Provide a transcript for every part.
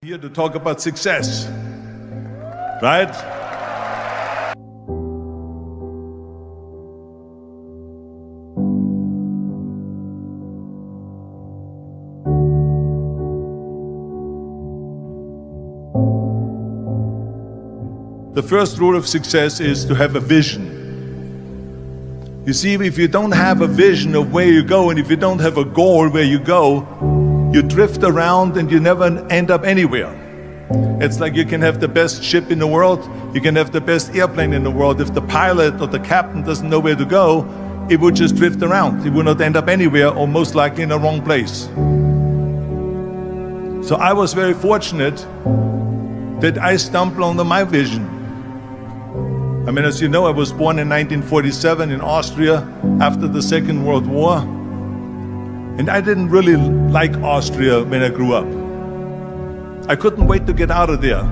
Here to talk about success, right? The first rule of success is to have a vision. You see, if you don't have a vision of where you go, and if you don't have a goal where you go, you drift around and you never end up anywhere. It's like you can have the best ship in the world, you can have the best airplane in the world. If the pilot or the captain doesn't know where to go, it would just drift around. It would not end up anywhere, or most likely in the wrong place. So I was very fortunate that I stumbled onto my vision. I mean, as you know, I was born in 1947 in Austria after the Second World War. And I didn't really like Austria when I grew up. I couldn't wait to get out of there.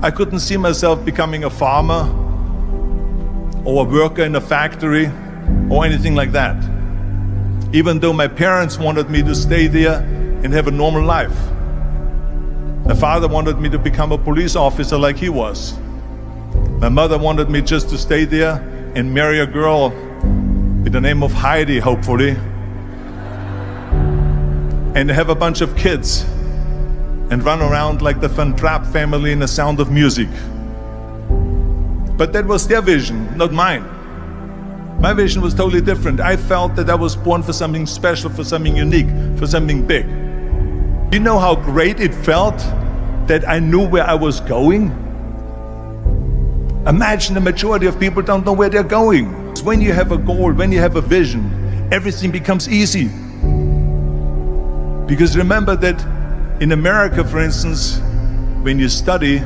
I couldn't see myself becoming a farmer or a worker in a factory or anything like that. Even though my parents wanted me to stay there and have a normal life. My father wanted me to become a police officer like he was. My mother wanted me just to stay there and marry a girl with the name of Heidi, hopefully, and have a bunch of kids and run around like the Van Trapp family in The Sound of Music. But that was their vision, not mine. My vision was totally different. I felt that I was born for something special, for something unique, for something big. You know how great it felt that I knew where I was going? Imagine the majority of people don't know where they're going. When you have a goal, when you have a vision, everything becomes easy. Because remember that in America, for instance, when you study,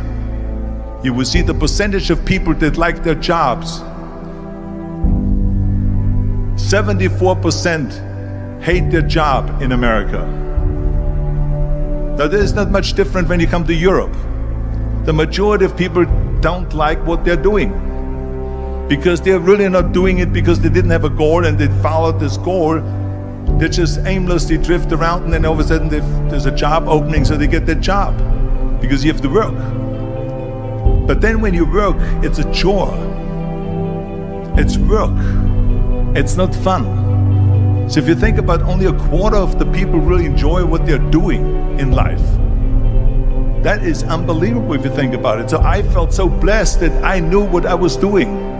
you will see the percentage of people that like their jobs. 74% hate their job in America. Now, there is not much different when you come to Europe. The majority of people don't like what they're doing because they're really not doing it because they didn't have a goal and they followed this goal. They just aimlessly drift around, and then all of a sudden there's a job opening, so they get that job because you have to work. But then when you work, it's a chore. It's work. It's not fun. So if you think about, only a quarter of the people really enjoy what they're doing in life. That is unbelievable if you think about it. So I felt so blessed that I knew what I was doing.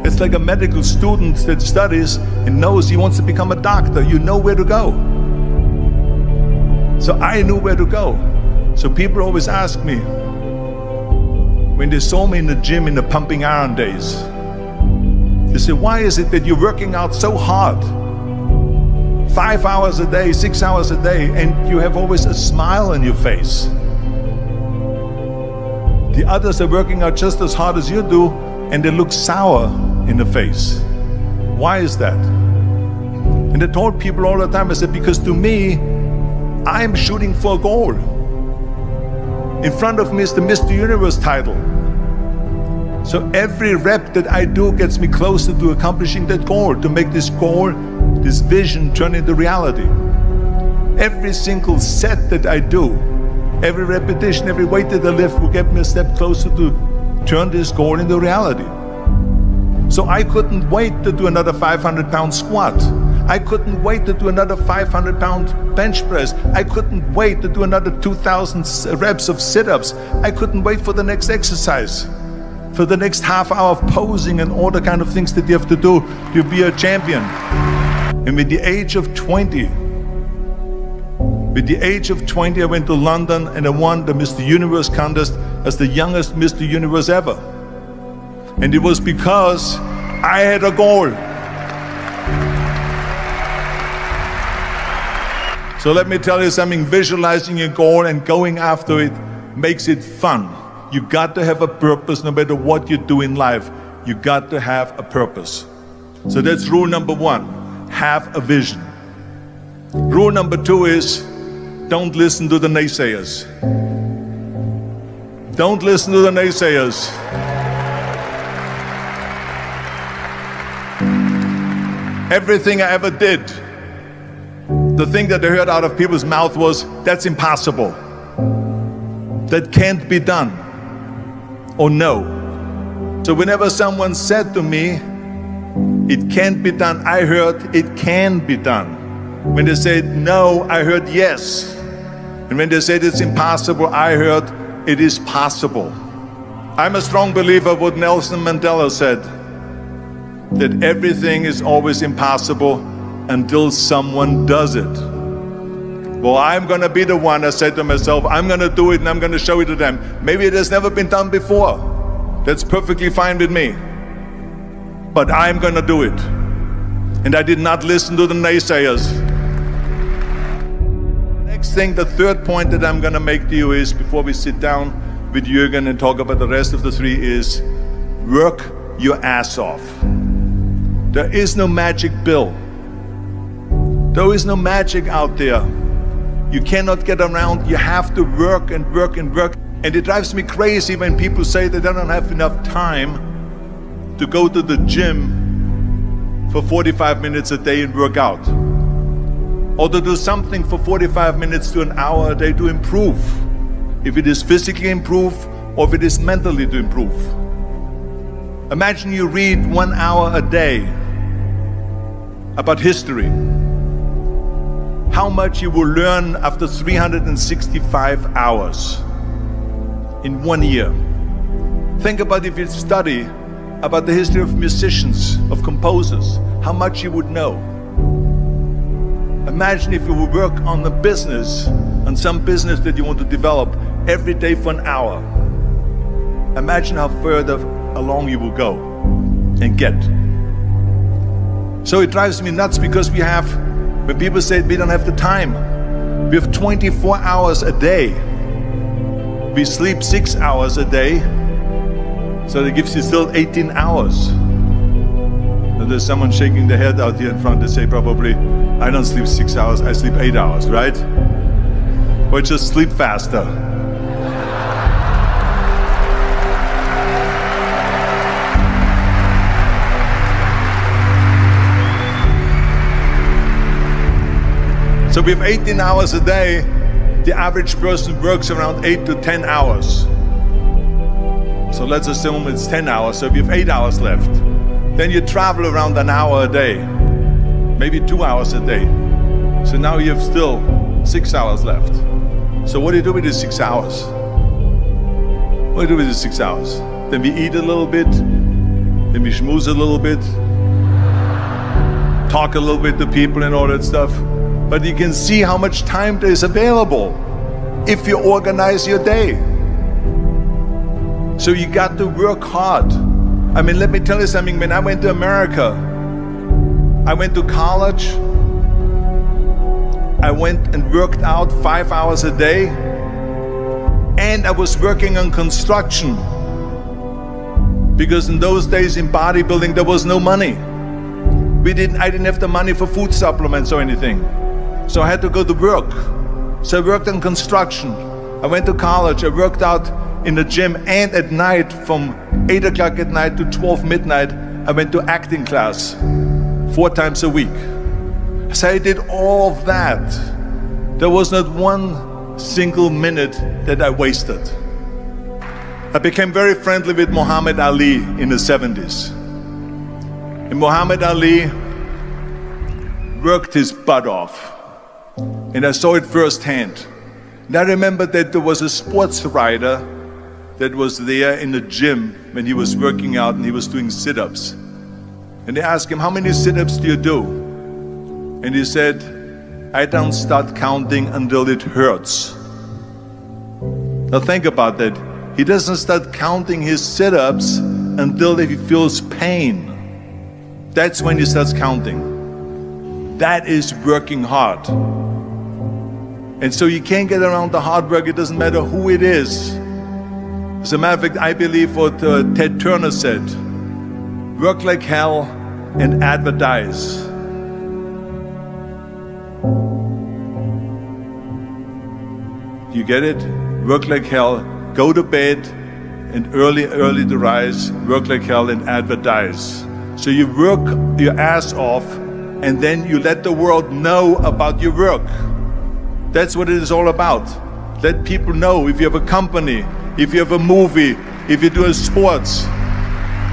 It's like a medical student that studies and knows he wants to become a doctor. You know where to go. So I knew where to go. So people always ask me, when they saw me in the gym in the pumping iron days, they say, why is it that you're working out so hard? 5 hours a day, 6 hours a day, and you have always a smile on your face. The others are working out just as hard as you do, and they look sour in the face. Why is that? And I told people all the time, I said, because to me, I'm shooting for a goal. In front of me is the Mr. Universe title. So every rep that I do gets me closer to accomplishing that goal, to make this goal, this vision turn into reality. Every single set that I do, every repetition, every weight that I lift will get me a step closer to turn this goal into reality. So I couldn't wait to do another 500-pound squat. I couldn't wait to do another 500-pound bench press. I couldn't wait to do another 2,000 reps of sit-ups. I couldn't wait for the next exercise, for the next half hour of posing and all the kind of things that you have to do to be a champion. And with the age of 20, I went to London and I won the Mr. Universe contest as the youngest Mr. Universe ever. And it was because I had a goal. So let me tell you something, visualizing your goal and going after it makes it fun. You got to have a purpose no matter what you do in life. You got to have a purpose. So that's rule number one, have a vision. Rule number two is, don't listen to the naysayers. Don't listen to the naysayers. Everything I ever did, the thing that I heard out of people's mouth was, that's impossible. that can't be done or no. So whenever someone said to me, it can't be done, I heard it can be done. When they said no, I heard yes. And when they said it's impossible, I heard it is possible. I'm a strong believer of what Nelson Mandela said, that everything is always impossible until someone does it. Well, I'm going to be the one, I said to myself, I'm going to do it and I'm going to show it to them. Maybe it has never been done before. That's perfectly fine with me. But I'm going to do it. And I did not listen to the naysayers. The next thing, the third point that I'm going to make to you is, before we sit down with Jürgen and talk about the rest of the three, is work your ass off. There is no magic pill. There is no magic out there. You cannot get around. You have to work and work and work. And it drives me crazy when people say that they don't have enough time to go to the gym for 45 minutes a day and work out, or to do something for 45 minutes to an hour a day to improve, if it is physically improve or if it is mentally to improve. Imagine you read 1 hour a day about history. How much you will learn after 365 hours in 1 year. Think about if you study about the history of musicians, of composers, how much you would know. Imagine if you would work on a business, on some business that you want to develop every day for an hour. Imagine how further along you will go and get. So it drives me nuts because we have, when people say we don't have the time, we have 24 hours a day. We sleep 6 hours a day, so that gives you still 18 hours. Now there's someone shaking their head out here in front. They say probably, I don't sleep 6 hours, I sleep 8 hours, right? Or just sleep faster. So we have 18 hours a day. The average person works around 8 to 10 hours. So let's assume it's 10 hours, so if you have 8 hours left, then you travel around an hour a day, maybe 2 hours a day. So now you have still 6 hours left. So what do you do with these 6 hours? What do you do with these 6 hours? Then we eat a little bit, then we schmooze a little bit, talk a little bit to people and all that stuff. But you can see how much time there is available if you organize your day. So you got to work hard. I mean, let me tell you something. When I went to America, I went to college. I went and worked out 5 hours a day. And I was working on construction. Because in those days in bodybuilding, there was no money. I didn't have the money for food supplements or anything. So I had to go to work. So I worked on construction. I went to college. I worked out in the gym, and at night from 8 o'clock at night to 12 midnight, I went to acting class 4 times a week. So I did all of that. There was not one single minute that I wasted. I became very friendly with Muhammad Ali in the 70s. And Muhammad Ali worked his butt off. And I saw it firsthand. And I remember that there was a sports writer that was there in the gym when he was working out and he was doing sit-ups. And they asked him, how many sit-ups do you do? And he said, I don't start counting until it hurts. Now think about that. He doesn't start counting his sit-ups until he feels pain. That's when he starts counting. That is working hard. And so you can't get around the hard work. It doesn't matter who it is. As a matter of fact, I believe what Ted Turner said, work like hell and advertise. You get it? Work like hell, go to bed, and early to rise, work like hell and advertise. So you work your ass off, and then you let the world know about your work. That's what it is all about. Let people know. If you have a company, if you have a movie, if you do sports,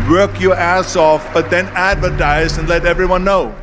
work your ass off, but then advertise and let everyone know.